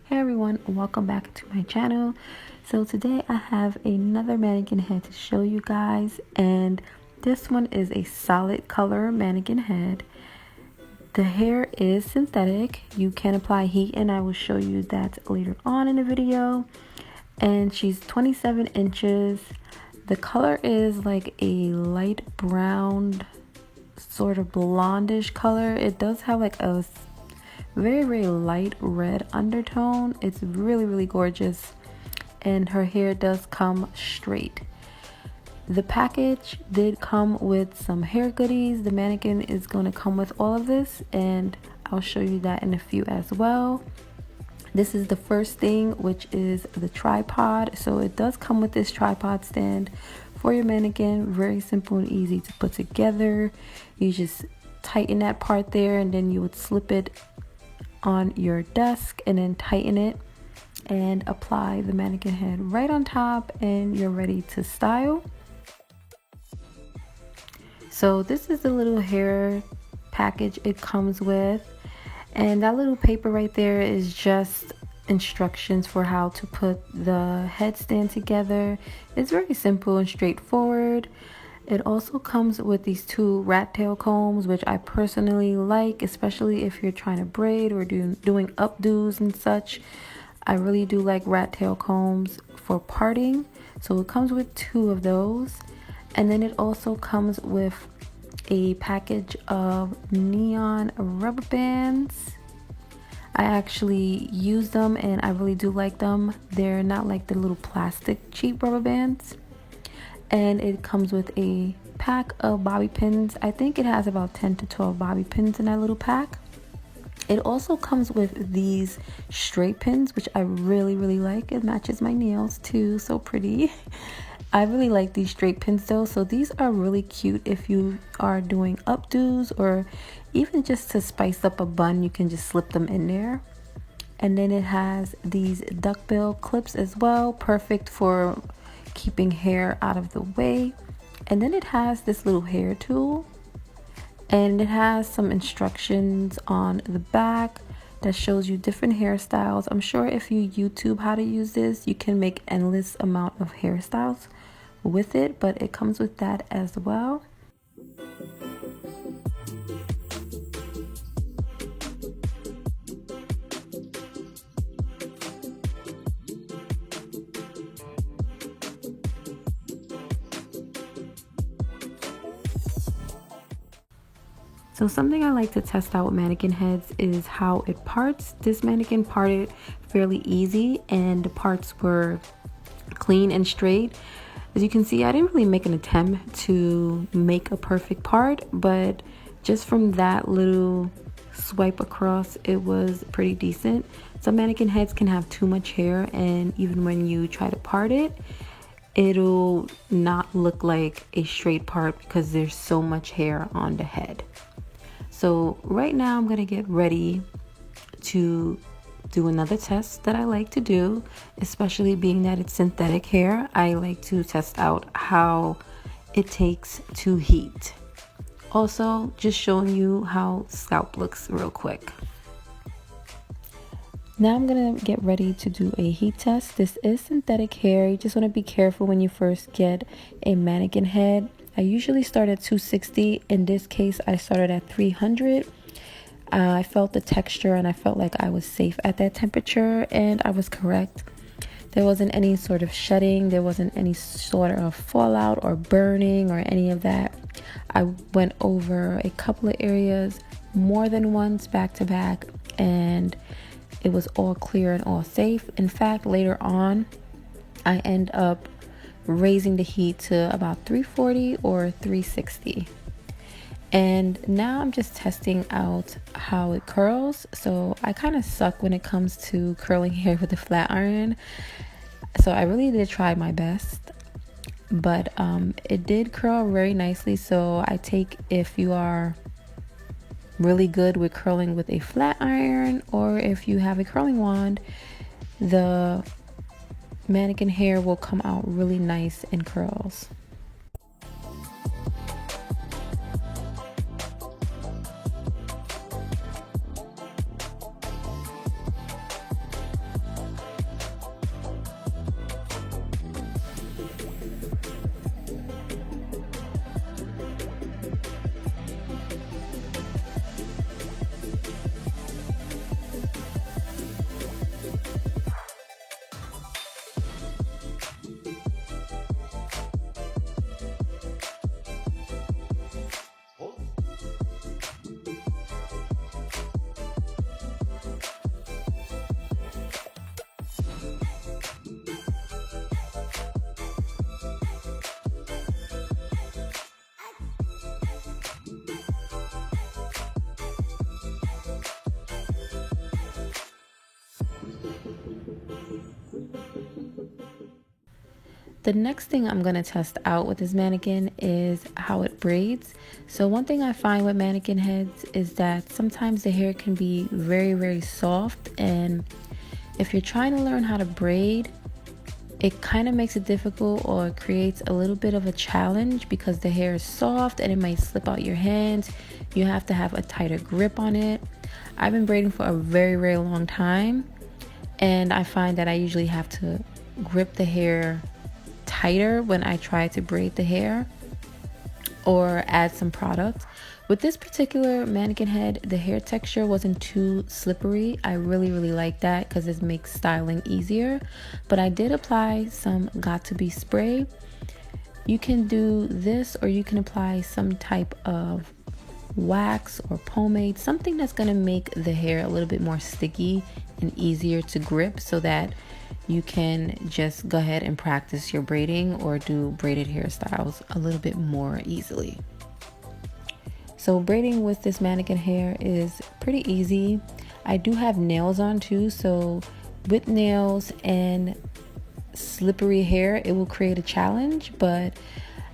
Hey everyone, welcome back to my channel. So today I have another mannequin head to show you guys, and this one is a solid color mannequin head. The hair is synthetic. You can apply heat and I will show you that later on in the video. And she's 27 inches. The color is like a light brown, sort of blondish color. It does have like a very light red undertone. It's really gorgeous, and her hair does come straight. The package did come with some hair goodies. The mannequin is going to come with all of this, and I'll show you that in a few as well. This is the first thing, which is the tripod. So it does come with this tripod stand for your mannequin. Very simple and easy to put together. You just tighten that part there, and then you would slip it on your desk and then tighten it and apply the mannequin head right on top, and you're ready to style. So this is the little hair package it comes with, and that little paper right there is just instructions for how to put the headstand together. It's very simple and straightforward. It also comes with these two rat tail combs, which I personally like, especially if you're trying to braid or doing updos and such. I really do like rat tail combs for parting. So it comes with two of those. And then it also comes with a package of neon rubber bands. I actually use them and I really do like them. They're not like the little plastic cheap rubber bands. And it comes with a pack of bobby pins. I think it has about 10 to 12 bobby pins in that little pack. It also comes with these straight pins, which I really like. It matches my nails too, so pretty. I really like these straight pins though, so these are really cute if you are doing updos or even just to spice up a bun. You can just slip them in there. And then it has these duckbill clips as well, perfect for keeping hair out of the way. And then it has this little hair tool, and it has some instructions on the back that shows you different hairstyles. I'm sure if you YouTube how to use this, you can make endless amount of hairstyles with it, but it comes with that as well. So something I like to test out with mannequin heads is how it parts. This mannequin parted fairly easy, and the parts were clean and straight. As you can see, I didn't really make an attempt to make a perfect part, but just from that little swipe across, it was pretty decent. Some mannequin heads can have too much hair, and even when you try to part it, it'll not look like a straight part because there's so much hair on the head. So right now I'm gonna get ready to do another test that I like to do, especially being that it's synthetic hair. I like to test out how it takes to heat. Also, just showing you how scalp looks real quick. Now I'm gonna get ready to do a heat test. This is synthetic hair. You just wanna be careful when you first get a mannequin head. I usually start at 260. In this case, I started at 300. I felt the texture and I felt like I was safe at that temperature, and I was correct. There wasn't any sort of shedding. There wasn't any sort of fallout or burning or any of that. I went over a couple of areas more than once back to back, and it was all clear and all safe. In fact, later on, I end up raising the heat to about 340 or 360. And now I'm just testing out how it curls. So I kind of suck when it comes to curling hair with a flat iron. So I really did try my best, but it did curl very nicely. So I take, if you are really good with curling with a flat iron, or if you have a curling wand, the mannequin hair will come out really nice in curls. The next thing I'm going to test out with this mannequin is how it braids. So one thing I find with mannequin heads is that sometimes the hair can be very soft, and if you're trying to learn how to braid, it kind of makes it difficult or creates a little bit of a challenge because the hair is soft and it might slip out your hands. You have to have a tighter grip on it. I've been braiding for a very long time, and I find that I usually have to grip the hair tighter when I try to braid the hair or add some product. With this particular mannequin head, the hair texture wasn't too slippery. I really like that because it makes styling easier. But I did apply some Got2b spray. You can do this, or you can apply some type of wax or pomade, something that's going to make the hair a little bit more sticky and easier to grip, so that you can just go ahead and practice your braiding or do braided hairstyles a little bit more easily. So braiding with this mannequin hair is pretty easy. I do have nails on too, so with nails and slippery hair, it will create a challenge, but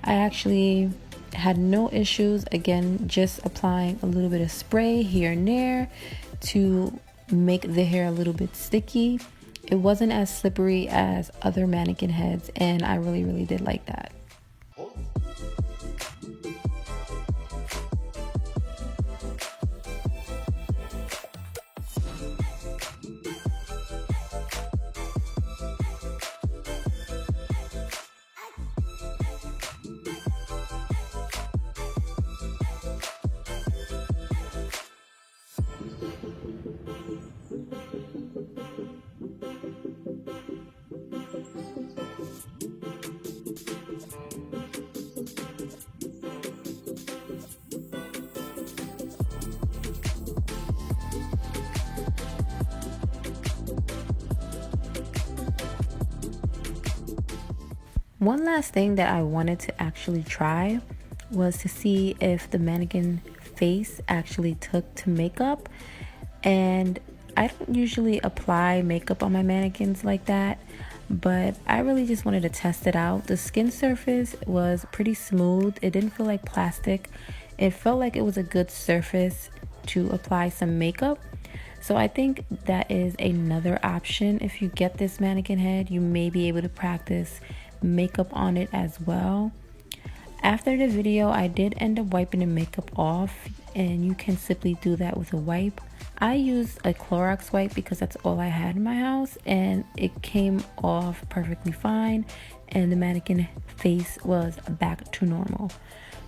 I actually had no issues. Again, just applying a little bit of spray here and there to make the hair a little bit sticky. It wasn't as slippery as other mannequin heads, and I really did like that. One last thing that I wanted to actually try was to see if the mannequin face actually took to makeup. And I don't usually apply makeup on my mannequins like that, but I really just wanted to test it out. The skin surface was pretty smooth. It didn't feel like plastic. It felt like it was a good surface to apply some makeup. So I think that is another option. If you get this mannequin head, you may be able to practice makeup on it as well. After the video, I did end up wiping the makeup off, and you can simply do that with a wipe. I used a Clorox wipe because that's all I had in my house, and it came off perfectly fine, and the mannequin face was back to normal.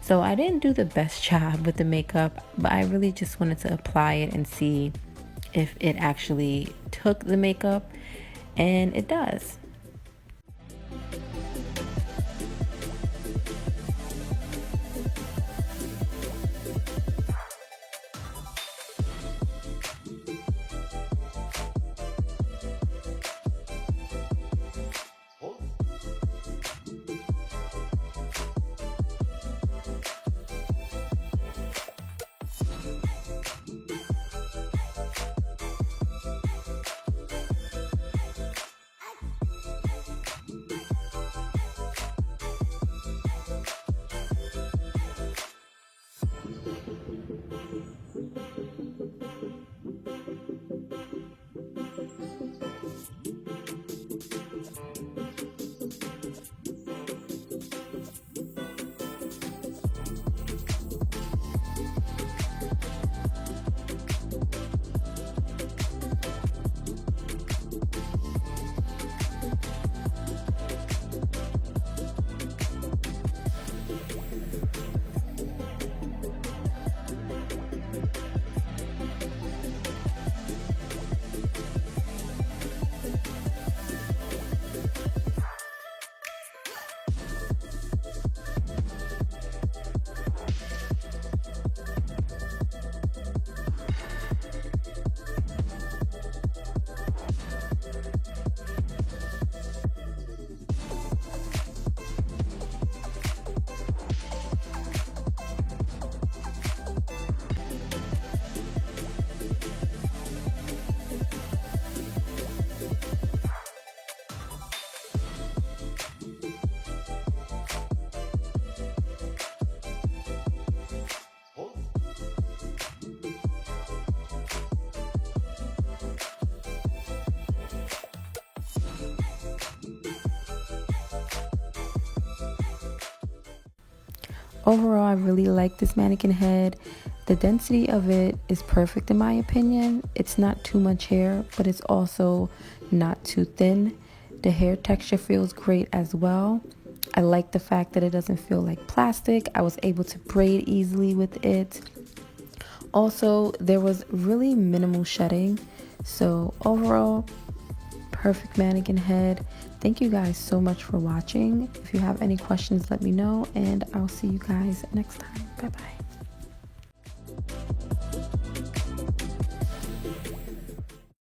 So I didn't do the best job with the makeup, but I really just wanted to apply it and see if it actually took the makeup, and it does. Overall, I really like this mannequin head. The density of it is perfect in my opinion. It's not too much hair, but it's also not too thin. The hair texture feels great as well. I like the fact that it doesn't feel like plastic. I was able to braid easily with it. Also, there was really minimal shedding. So overall, perfect mannequin head. Thank you guys so much for watching. If you have any questions, let me know, and I'll see you guys next time. Bye bye.